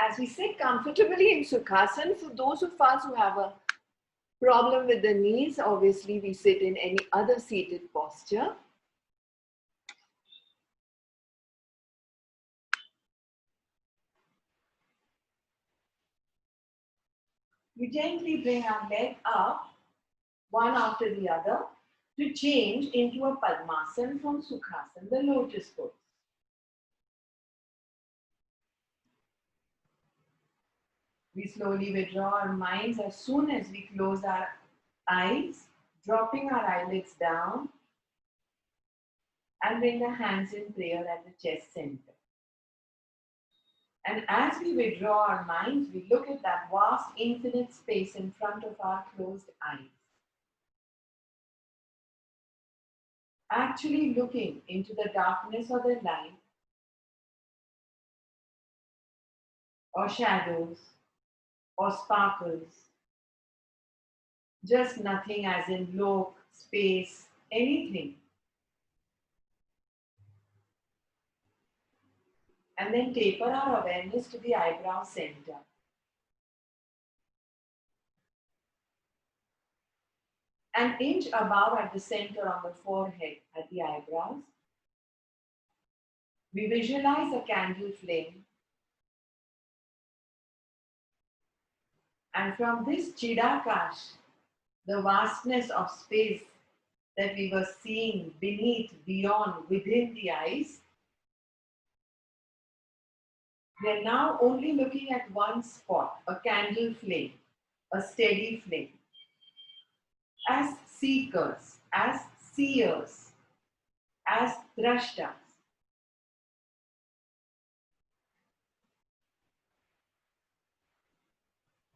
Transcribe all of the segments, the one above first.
as we sit comfortably in Sukhasana, for those of us who have a problem with the knees, obviously we sit in any other seated posture. We gently bring our leg up, one after the other, to change into a Padmasana from Sukhasana, the lotus pose. We slowly withdraw our minds as soon as we close our eyes, dropping our eyelids down, and bring the hands in prayer at the chest center. And as we withdraw our minds, we look at that vast infinite space in front of our closed eyes. Actually looking into the darkness or the light, or shadows, or sparkles. Just nothing as in lok, space, anything. And then taper our awareness to the eyebrow center. An inch above at the center on the forehead at the eyebrows, we visualize a candle flame. And from this Chidakash, the vastness of space that we were seeing beneath, beyond, within the eyes, we are now only looking at one spot, a candle flame, a steady flame. As seekers, as seers, as drashtas.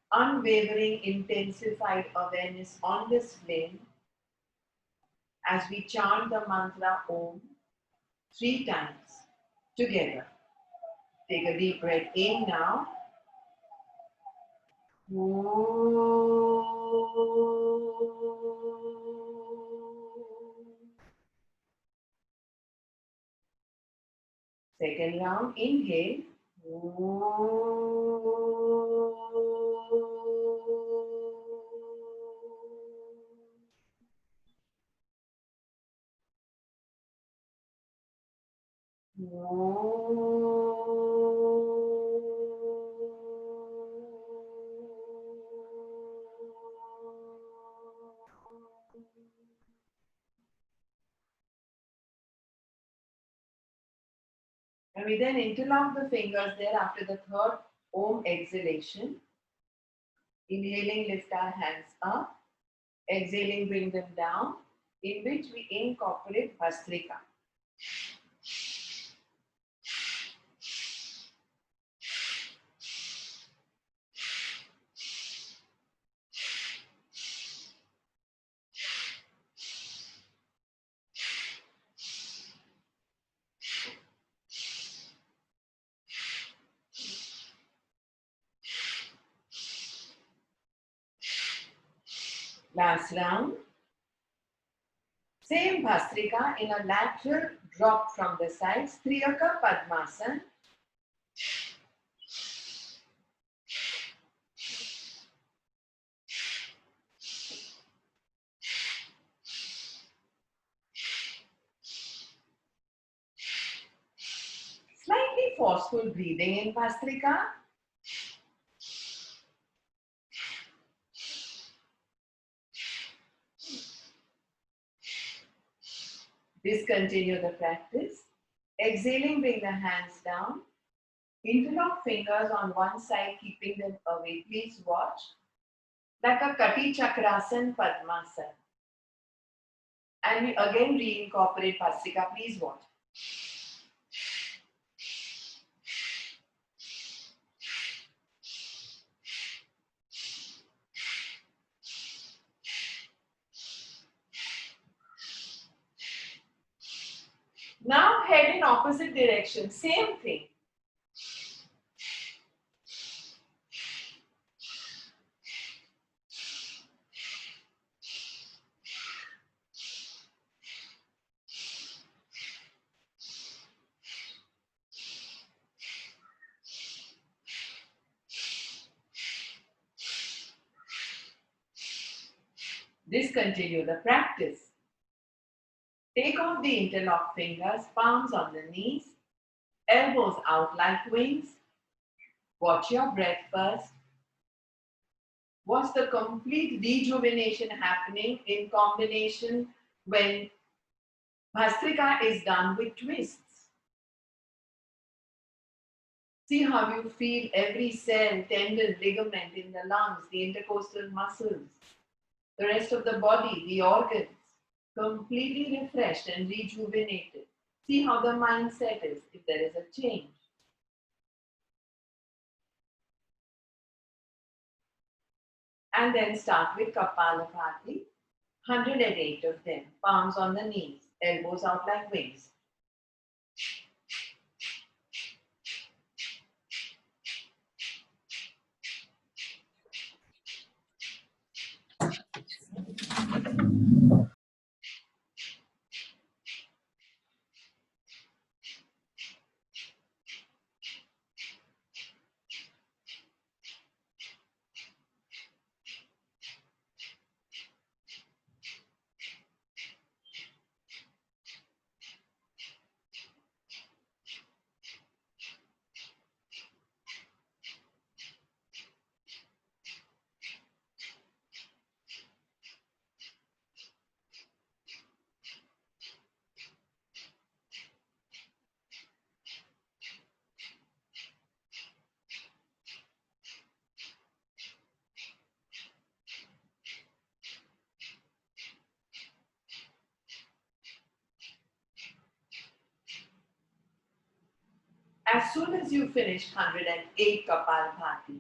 Unwavering, intensified awareness on this flame as we chant the mantra Om 3 times together. Take a deep breath in now. Second round, inhale. And we then interlock the fingers there after the third Om exhalation. Inhaling, lift our hands up. Exhaling, bring them down, in which we incorporate Bhastrika. Last round. Same Bhastrika in a lateral drop from the sides, Triyaka Padmasana. Slightly forceful breathing in Bhastrika. Discontinue the practice. Exhaling, bring the hands down. Interlock fingers on one side, keeping them away. Please watch. Like a Kati Chakrasana Padmasana. And we again reincorporate Bhastrika. Please watch. Now head in opposite direction. Same thing. Discontinue the practice. Take off the interlocked fingers, palms on the knees, elbows out like wings. Watch your breath first. Watch the complete rejuvenation happening in combination when Bhastrika is done with twists. See how you feel every cell, tendon, ligament in the lungs, the intercostal muscles, the rest of the body, the organs, completely refreshed and rejuvenated. See how the mindset is, if there is a change. And then start with Kapalabhati, 108 of them, palms on the knees, elbows out like wings. As soon as you finish 108 Kapalabhati,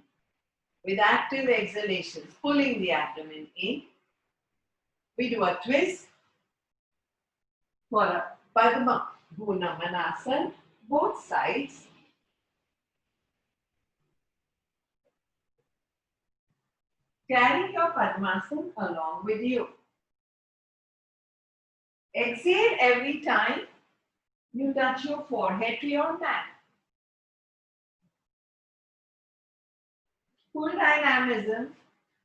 with active exhalations, pulling the abdomen in, we do a twist for a Padma Muktasan, both sides. Carry your Padmasana along with you. Exhale every time you touch your forehead to your mat. Full dynamism,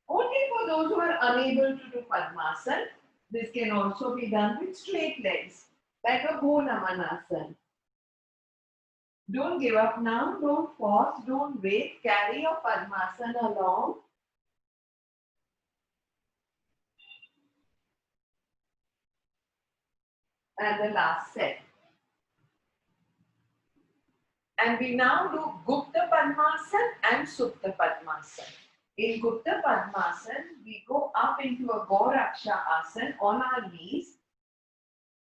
only for those who are unable to do Padmasana. This can also be done with straight legs, like a Bhunamanasana. Don't give up now, don't pause, don't wait. Carry your Padmasana along. And the last set. And we now do Gupta Padmasana and Supta Padmasana. In Gupta Padmasana, we go up into a Gauraksha Asana on our knees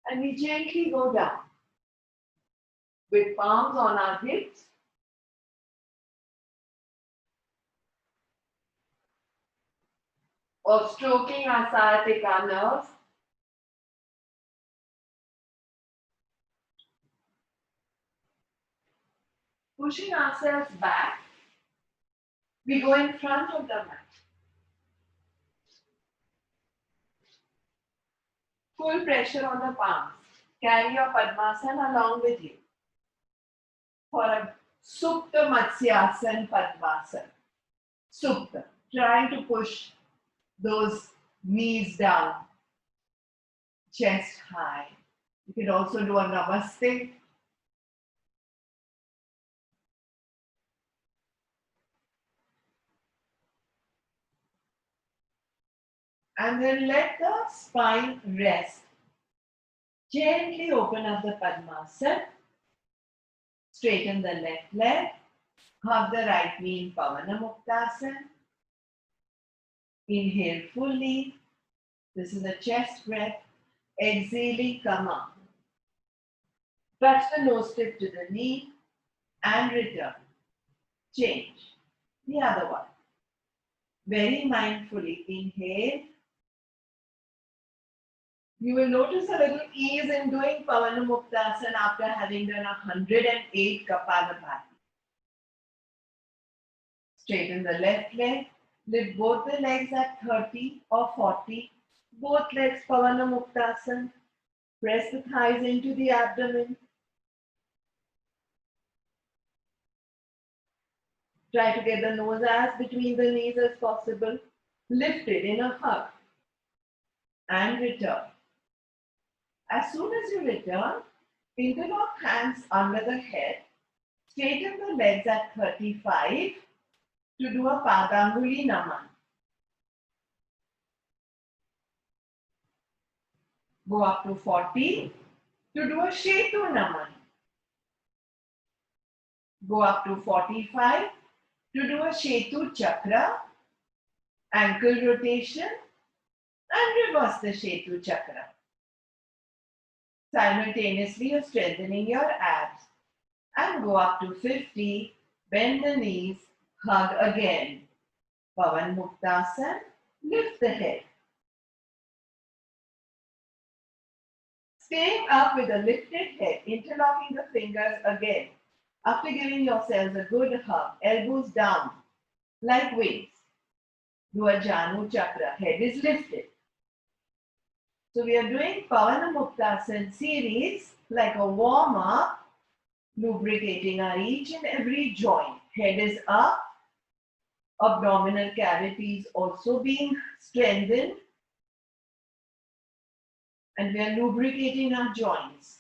and we gently go down with palms on our hips. Or stroking our sciatica nerves. Pushing ourselves back, we go in front of the mat. Full pressure on the palms. Carry your Padmasana along with you. For a Supta Matsyasana Padmasana. Supta. Trying to push those knees down. Chest high. You can also do a Namaste. And then let the spine rest. Gently open up the Padmasana. Straighten the left leg. Hug the right knee in Pavana Muktasan. Inhale fully. This is a chest breath. Exhaling, come up. Touch the nose tip to the knee and return. Change. The other one. Very mindfully inhale. You will notice a little ease in doing Pavana Muktasan after having done 108 Kapalabhati. Straighten the left leg. Lift both the legs at 30 or 40. Both legs Pavana Muktasan. Press the thighs into the abdomen. Try to get the nose as between the knees as possible. Lift it in a hug. and return. As soon as you return, interlock hands under the head, straighten the legs at 35 to do a Padanguli Naman. Go up to 40 to do a Shetu Naman. Go up to 45 to do a Shetu Chakra, ankle rotation, and reverse the Shetu Chakra. Simultaneously, you're strengthening your abs. And go up to 50, bend the knees, hug again. Pavana Muktasan, lift the head. Staying up with a lifted head, interlocking the fingers again. After giving yourselves a good hug, elbows down, like wings. Do a Janu Chakra, head is lifted. So we are doing Pavana Muktasan series like a warm-up, lubricating our each and every joint. Head is up, abdominal cavities also being strengthened, and we are lubricating our joints.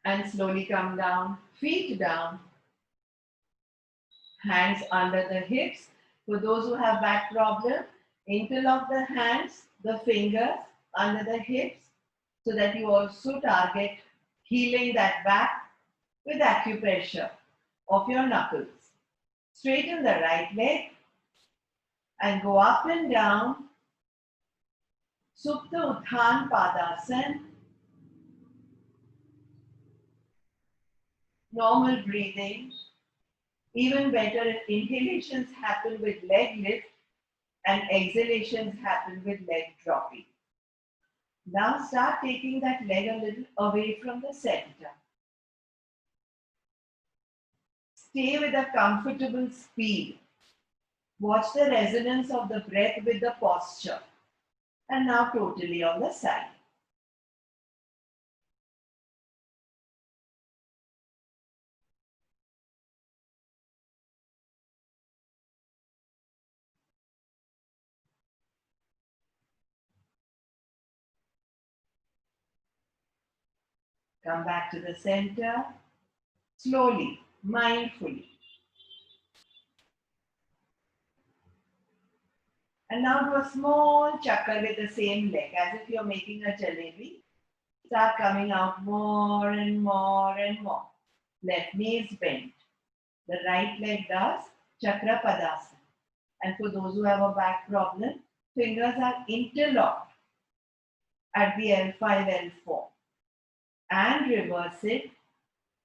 And slowly come down, feet down, hands under the hips. For those who have back problem, interlock the hands, the fingers under the hips so that you also target healing that back with acupressure of your knuckles. Straighten the right leg and go up and down. Supta Utthana Padasana. Normal breathing. Even better if inhalations happen with leg lift and exhalations happen with leg dropping. Now start taking that leg a little away from the center. Stay with a comfortable speed. Watch the resonance of the breath with the posture. And now totally on the side. Come back to the center. Slowly, mindfully. And now do a small chakra with the same leg, as if you're making a jalebi. Start coming out more and more and more. Left knee is bent. The right leg does Chakra Padasana. And for those who have a back problem, fingers are interlocked at the L5, L4. And reverse it.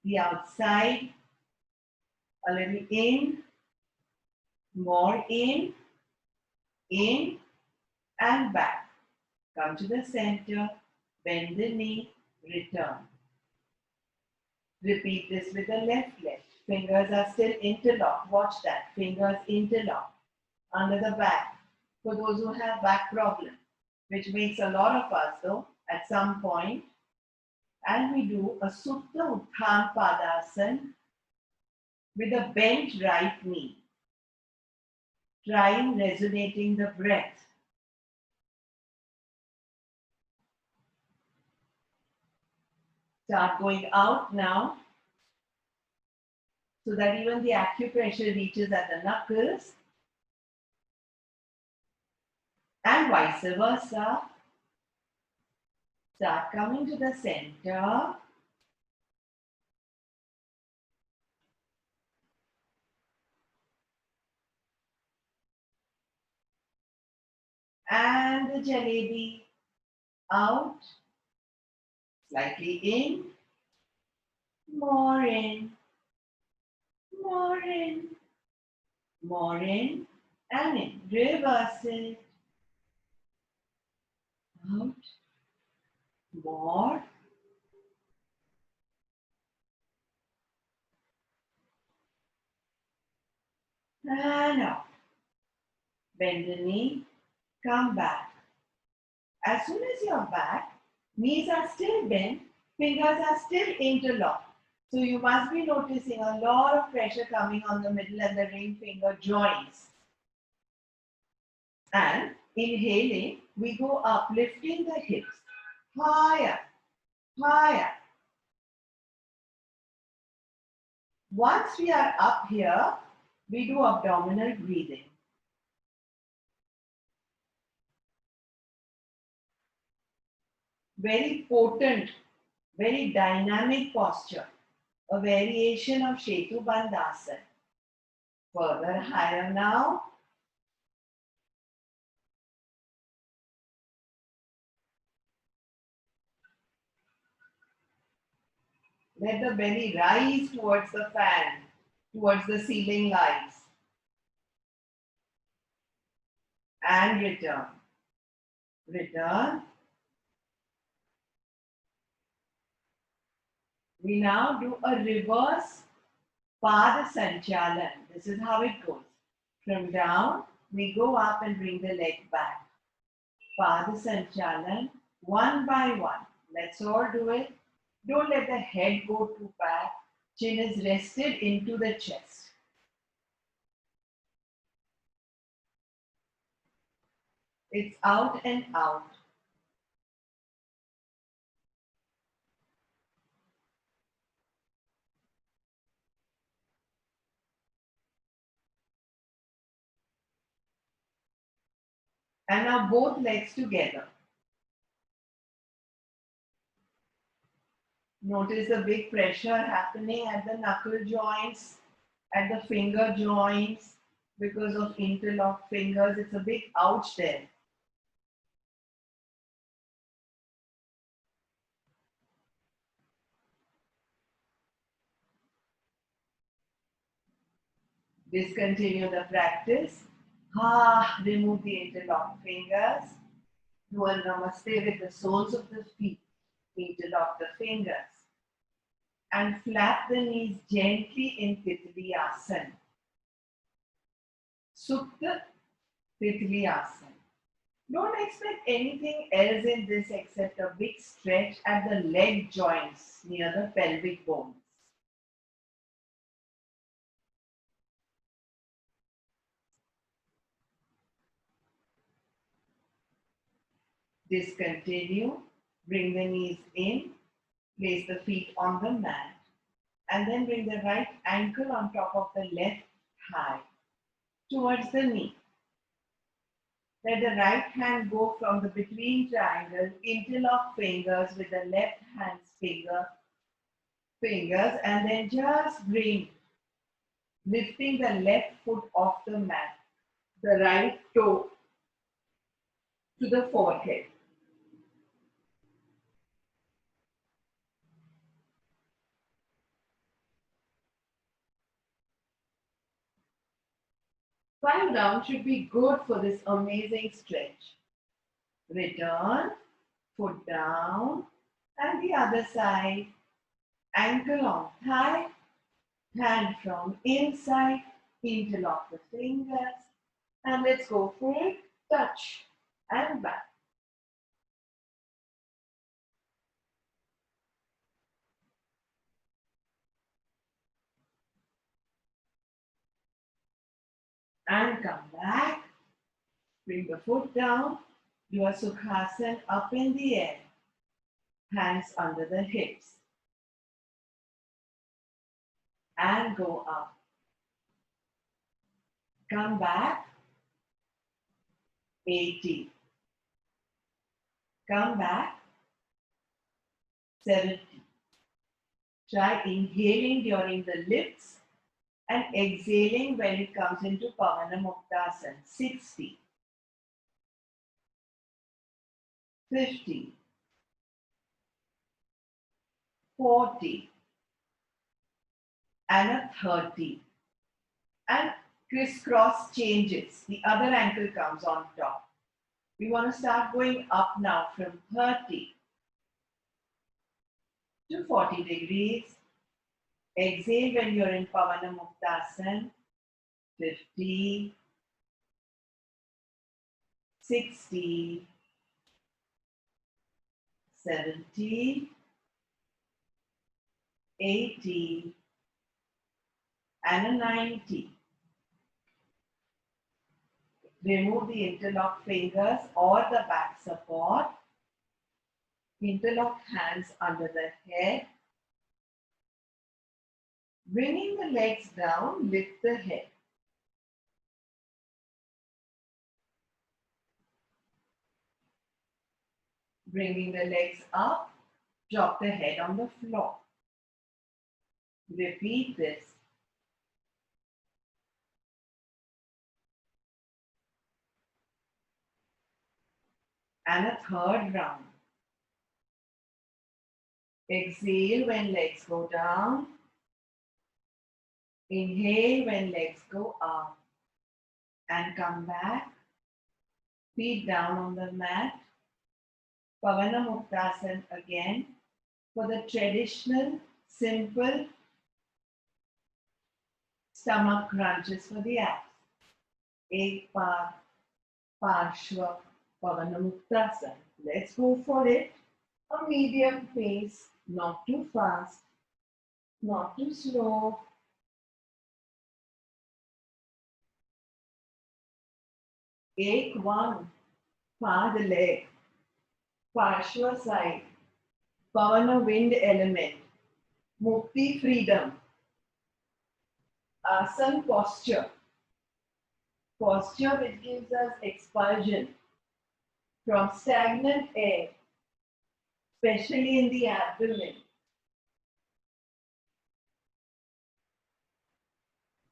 The outside, a little in, more in, and back. Come to the center, bend the knee, return. Repeat this with the left leg. Fingers are still interlocked. Watch that. Fingers interlocked. Under the back. For those who have back problem, which makes a lot of us though, at some point. And we do a Supta Utthana Padasana with a bent right knee. Trying resonating the breath. Start going out now so that even the acupressure reaches at the knuckles and vice versa. Start coming to the center. And the jalebi out, slightly in, more in, more in, more in, and in. Reverse it. Out, more, and out. Bend the knee, come back. As soon as you're back, knees are still bent, fingers are still interlocked. So you must be noticing a lot of pressure coming on the middle and the ring finger joints. And Inhaling, we go up, lifting the hips higher, higher. Once we are up here, we do abdominal breathing. Very potent, very dynamic posture. A variation of Setu Bandhasana. Further higher now. Let the belly rise towards the fan, towards the ceiling lights. And return. Return. We now do a reverse Pada Sanchalan. This is how it goes. From down, we go up and bring the leg back. Pada Sanchalan, one by one. Let's all do it. Don't let the head go too back. Chin is rested into the chest. It's out and out. And now both legs together. Notice the big pressure happening at the knuckle joints, at the finger joints, because of interlocked fingers. It's a big ouch there. Discontinue the practice. Remove the interlocked fingers. Do a namaste with the soles of the feet. Interlock the fingers. And flap the knees gently in Titli Asana. Supta Titli Asana. Don't expect anything else in this except a big stretch at the leg joints near the pelvic bones. Discontinue. Bring the knees in. Place the feet on the mat. And then bring the right ankle on top of the left thigh towards the knee. Let the right hand go from the between triangle, interlock fingers with the left hand's fingers, and then just bring, lifting the left foot off the mat, the right toe to the forehead. Five rounds should be good for this amazing stretch. Return, foot down, and the other side. Ankle on thigh, hand from inside, interlock the fingers, and let's go for it. Touch and back. And come back. Bring the foot down. Do a Sukhasana up in the air. Hands under the hips. And go up. Come back. 80. Come back. 70. Try inhaling during the lips and exhaling when it comes into Pavana Muktasan. 60. 50. 40. And a 30. And crisscross changes. The other ankle comes on top. We want to start going up now from 30 to 40 degrees. Exhale when you're in Pavana Muktasan. 50, 60, 70, 80, and a 90. Remove the interlocked fingers or the back support. Interlock hands under the head. Bringing the legs down, lift the head. Bringing the legs up, drop the head on the floor. Repeat this. And a third round. Exhale when legs go down. Inhale when legs go up. And come back. Feet down on the mat. Pavana Muktasan again for the traditional, simple stomach crunches for the abs. Ek paar, Parshva, Pavana Muktasan. Let's go for it. A medium pace, not too fast, not too slow. Ek one, far the leg, Parshva side, Pavana wind element, Mukti freedom, Asan posture, posture which gives us expulsion from stagnant air, especially in the abdomen.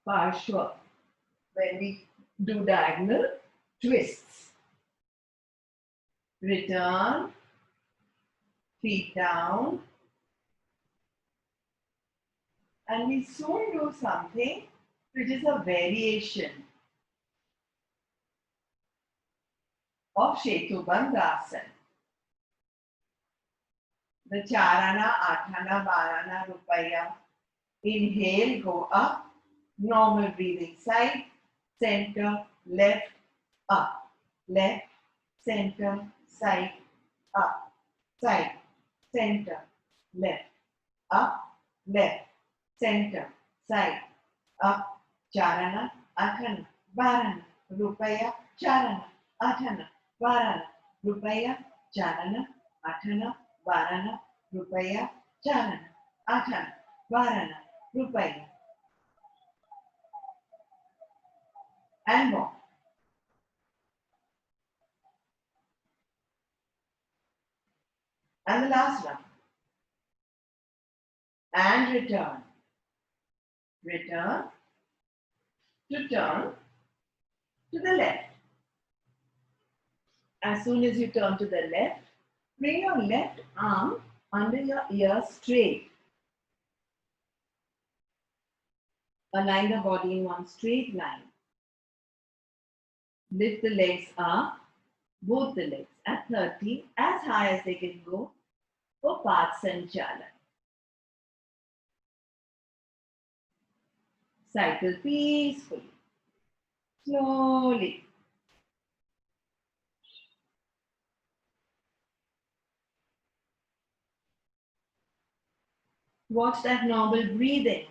Parshva, when we do diagonal twists. Return, feet down, and we soon do something which is a variation of Shetubandhasan. The Charana, Athana, Varana, Rupaya. Inhale, go up, normal breathing side, center, left, up, left, center, side, up, side, center, left, up, left, center, side, up, Charana, Athana, Varana, Rupaya, Charana, Athana, Varana, Rupaya, Charana, Athana, Varana, Rupaya, Charana, Athana, Varana, Rupaya. And more. And the last one. And return. Return to turn to the left. As soon as you turn to the left, bring your left arm under your ear straight. Align the body in one straight line. Lift the legs up, both the legs at 30, as high as they can go for Path Sanchalan. Cycle peacefully, slowly. Watch that normal breathing.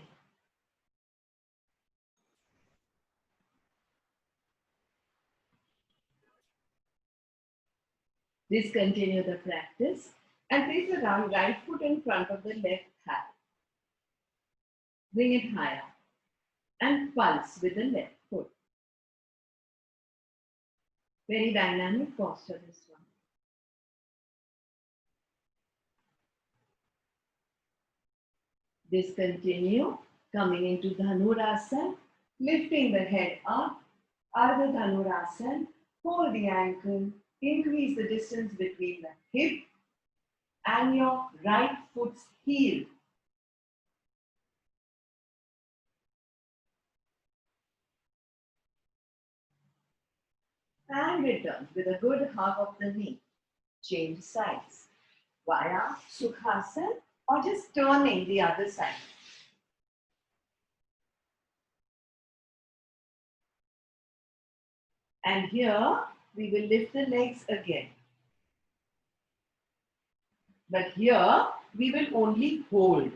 Discontinue the practice and place the right foot in front of the left thigh. Bring it higher and pulse with the left foot. Very dynamic posture, this one. Discontinue, coming into Dhanurasana, lifting the head up, Ardha Dhanurasana, hold the ankle, increase the distance between the hip and your right foot's heel. And return with a good hug of the knee. Change sides via Sukhasana or just turning the other side. And here we will lift the legs again. But here we will only hold.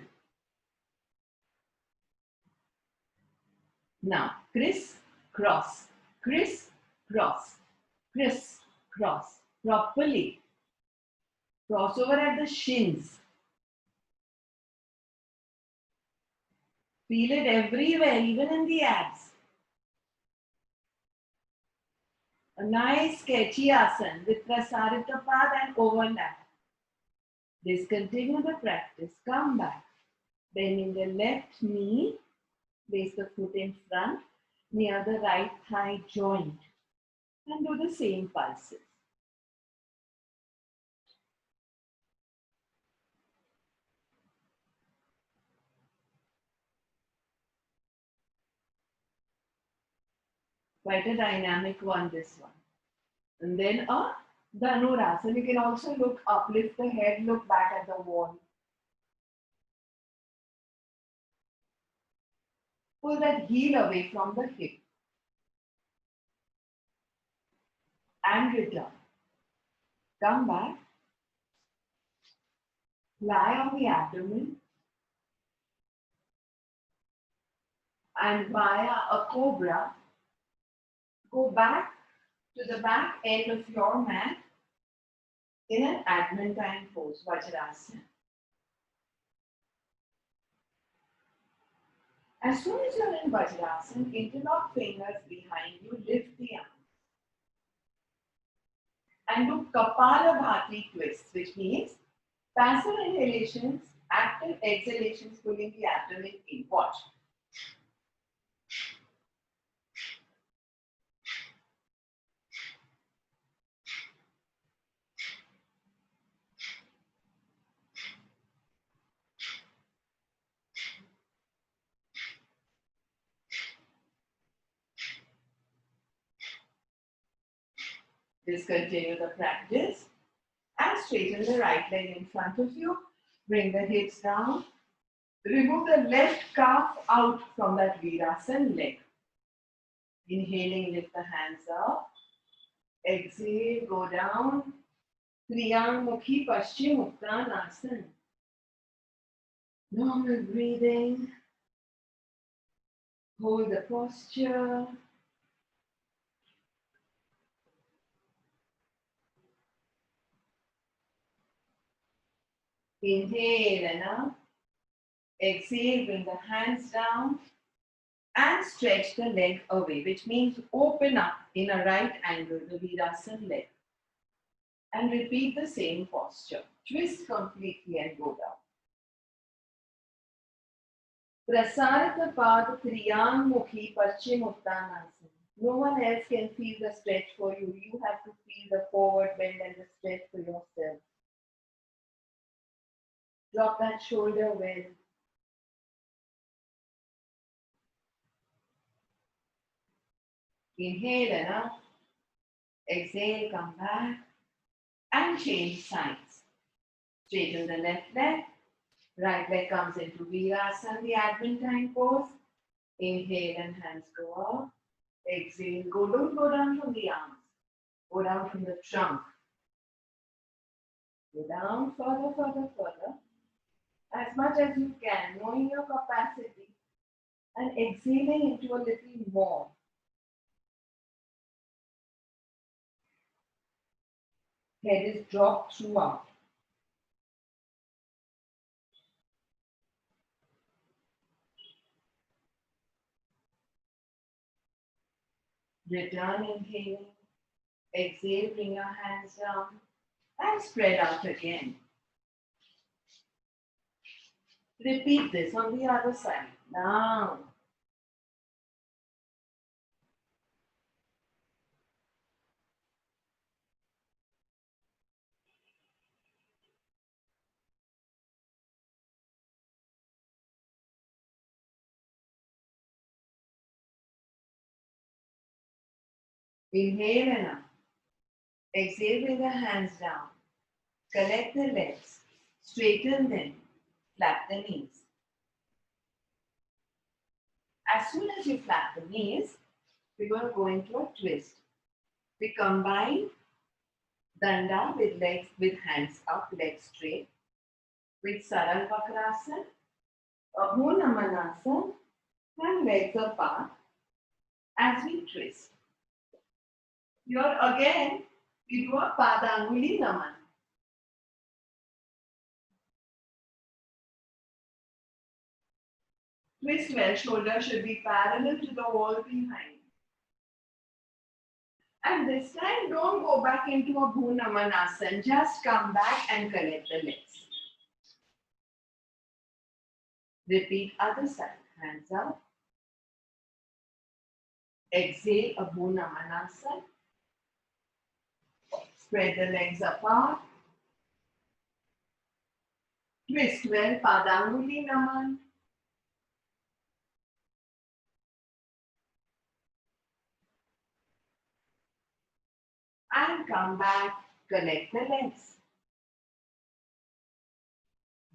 Now criss, cross, cross, criss, cross, properly. Crossover at the shins. Feel it everywhere, even in the abs. A nice sketchy asana with prasarita path and overlap. Discontinue the practice. Come back. Bending the left knee. Place the foot in front near the right thigh joint. And do the same pulses. Quite a dynamic one, this one. And then a Dhanurasana. You can also look up, lift the head, look back at the wall. Pull that heel away from the hip. And return. Come back. Lie on the abdomen. And via a cobra, go back to the back end of your mat in an adamantine pose, Vajrasana. As soon as you're in Vajrasana, interlock fingers behind you, lift the arms. And do Kapalabhati twists, which means passive inhalations, active exhalations, pulling the abdomen in. Watch. Discontinue the practice and straighten the right leg in front of you. Bring the hips down. Remove the left calf out from that Virasana leg. Inhaling, lift the hands up. Exhale, go down. Triyangmukhi Paschim Uttanasana. Normal breathing. Hold the posture. Inhale and up. Exhale, bring the hands down and stretch the leg away, which means open up in a right angle, the Virasana leg. And repeat the same posture. Twist completely and go down. Prasarita Pad Triyangmukhi Paschim Uttanasana. No one else can feel the stretch for you. You have to feel the forward bend and the stretch for yourself. Drop that shoulder well. Inhale and up. Exhale, come back. And change sides. Straighten the left leg. Right leg comes into Virasana, the adamantine pose. Inhale and hands go up. Exhale, don't go down from the arms. Go down from the trunk. Go down further, further, further. As much as you can, knowing your capacity. And exhaling into a little more. Head is dropped throughout. Return inhaling. Exhale, bring your hands down. And spread out again. Repeat this on the other side. Now. Inhale and up. Exhale, bring the hands down. Collect the legs. Straighten them. Flap the knees. As soon as you flap the knees, we're going to go into a twist. We combine danda with legs, with hands up, legs straight, with Saral Vakrasana, Namanasana, and legs apart as we twist. Here again, we do a Padanguli Naman. Twist well, shoulder should be parallel to the wall behind. And this time, don't go back into a Bhunamanasana. Just come back and connect the legs. Repeat other side. Hands up. Exhale a Bhunamanasana. Spread the legs apart. Twist well, Padanguli Naman. And come back, connect the legs.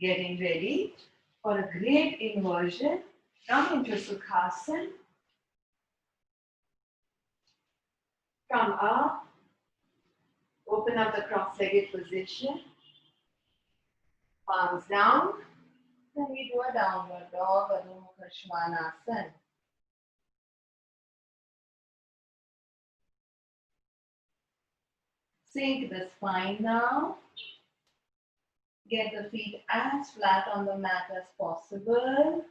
Getting ready for a great inversion. Come into Sukhasana. Come up. Open up the cross-legged position. Palms down. Then we do a downward dog, Adho Mukha Svanasana. Sink the spine now. Get the feet as flat on the mat as possible.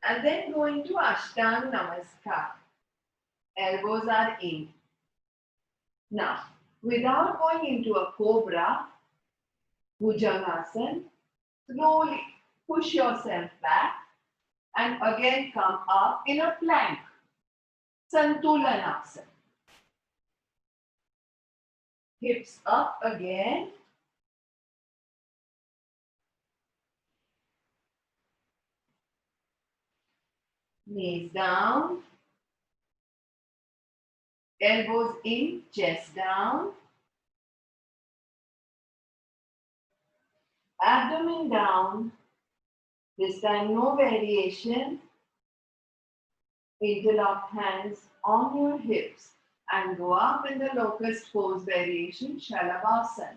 And then go into Ashtanga Namaskar. Elbows are in. Now, without going into a Cobra, Bhujangasana, slowly push yourself back and again come up in a plank. Santulanasana. Hips up again. Knees down. Elbows in, chest down. Abdomen down. This time no variation. Interlock hands on your hips and go up in the locust pose variation, Shalabhasana.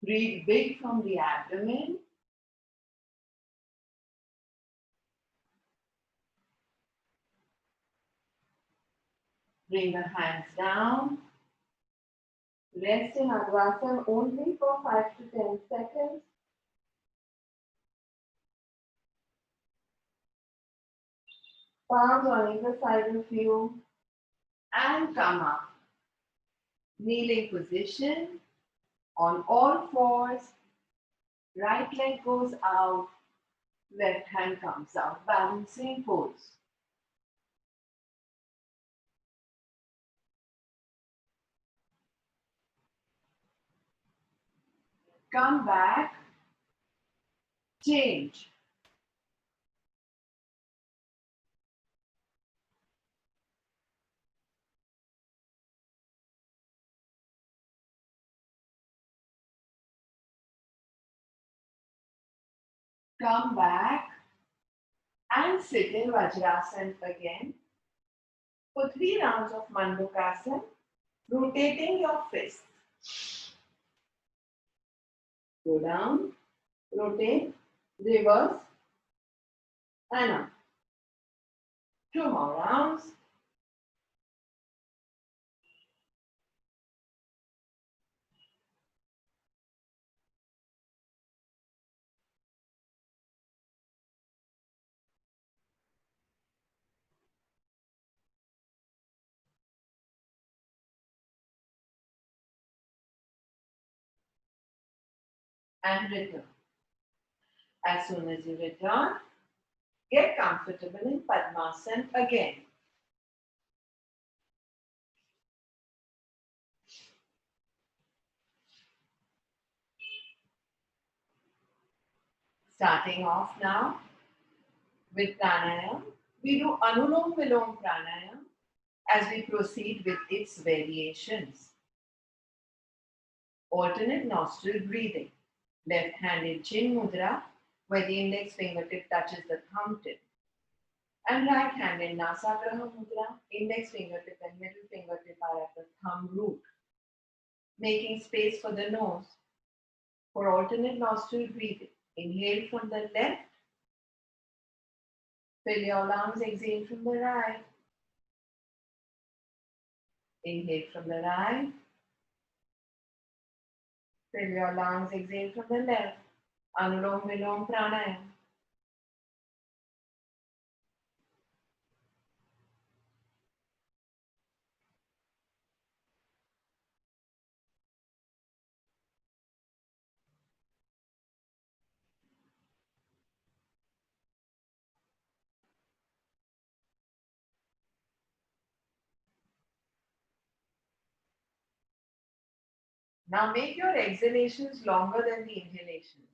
Breathe big from the abdomen. Bring the hands down. Rest in Advasana only for 5 to 10 seconds. Palms on either side of you. And come up. Kneeling position. On all fours. Right leg goes out. Left hand comes out. Balancing pose. Come back. Change. Come back and sit in Vajrasana again for 3 rounds of Mandukasana, rotating your fists. Go down, rotate, reverse, and up. 2 more rounds. And return. As soon as you return, get comfortable in Padmasana again. Starting off now with pranayama. We do Anulom Vilom Pranayama as we proceed with its variations. Alternate nostril breathing. Left hand in chin mudra, where the index fingertip touches the thumb tip. And right hand in Nasagraha Mudra, index fingertip and middle fingertip are at the thumb root, making space for the nose. For alternate nostril breathing, inhale from the left, fill your lungs, exhale from the right. Inhale from the right, fill your lungs, exhale from the left. Anulom Vilom Pranayama. Now make your exhalations longer than the inhalations.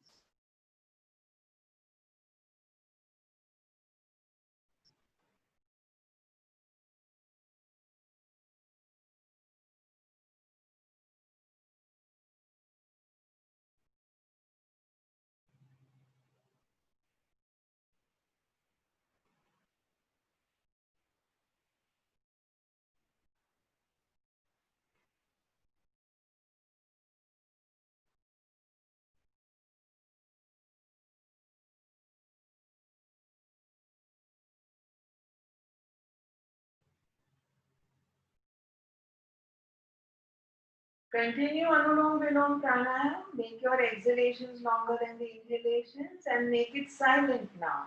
Continue Anulom Vilom Pranayama. Make your exhalations longer than the inhalations and make it silent now.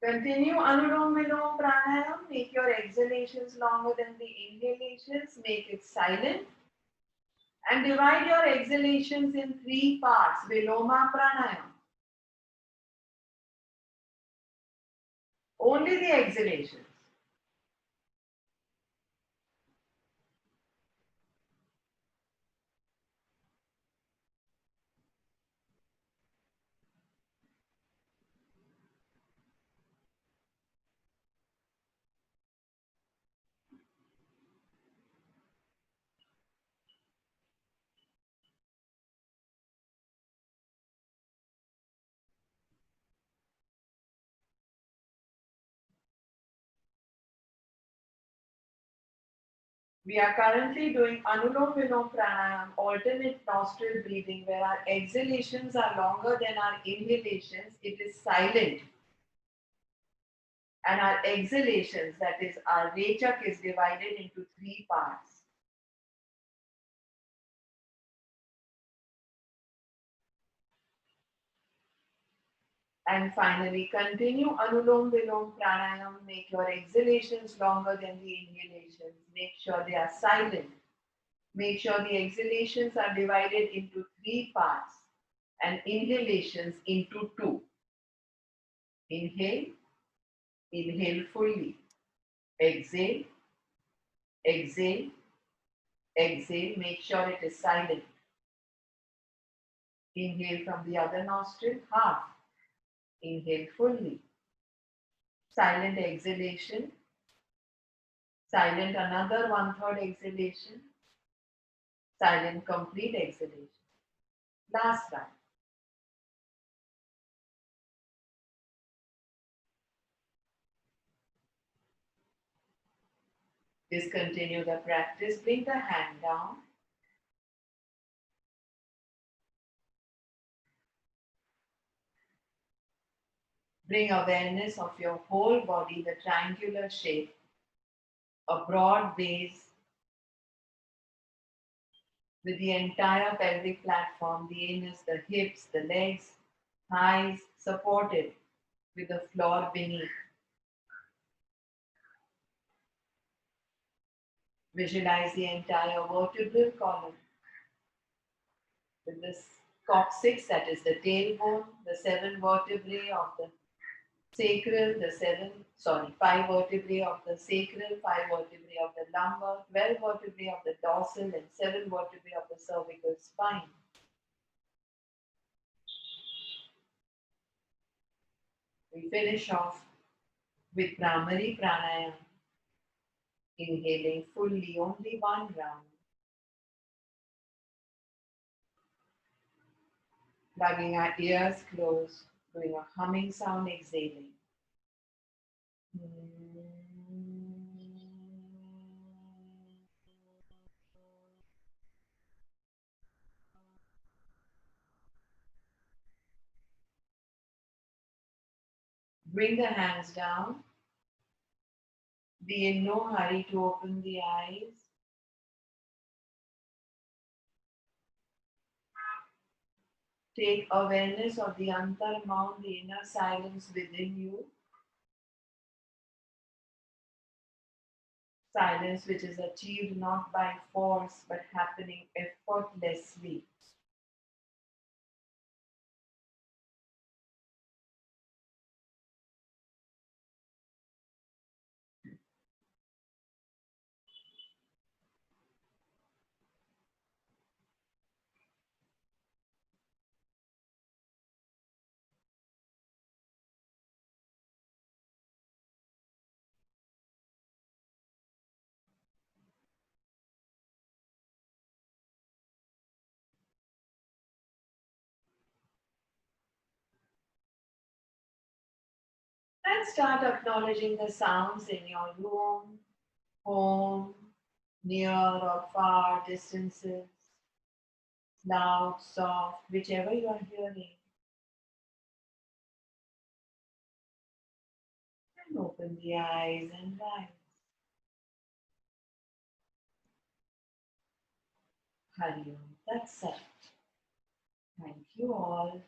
Continue Anulom Vilom Pranayama. Make your exhalations longer than the inhalations. Make it silent. And divide your exhalations in 3 parts. Veloma Pranayama. Only the exhalations. We are currently doing Anulom Vilom Pranayama, alternate nostril breathing, where our exhalations are longer than our inhalations. It is silent. And our exhalations, that is, our rechak, is divided into 3 parts. And finally, continue Anulom Vilom Pranayama. Make your exhalations longer than the inhalations. Make sure they are silent. Make sure the exhalations are divided into 3 parts and inhalations into 2. Inhale, inhale fully. Exhale, exhale, exhale. Make sure it is silent. Inhale from the other nostril, half. Inhale fully. Silent exhalation. Silent another 1/3 exhalation. Silent complete exhalation. Last round. Discontinue the practice. Bring the hand down. Bring awareness of your whole body, the triangular shape, a broad base with the entire pelvic platform, the anus, the hips, the legs, thighs supported with the floor beneath. Visualize the entire vertebral column with this coccyx, that is the tailbone, the 7 vertebrae of the sacral, five vertebrae of the sacral, 5 vertebrae of the lumbar, 12 vertebrae of the dorsal, and 7 vertebrae of the cervical spine. We finish off with Brahmari Pranayama, inhaling fully only one round, plugging our ears closed, doing a humming sound, exhaling. Bring the hands down. Be in no hurry to open the eyes. Take awareness of the Antarmaun, the inner silence within you. Silence which is achieved not by force but happening effortlessly. And start acknowledging the sounds in your room, home, near or far distances, loud, soft, whichever you are hearing. And open the eyes and rise. Hari Om. That's it. Thank you all.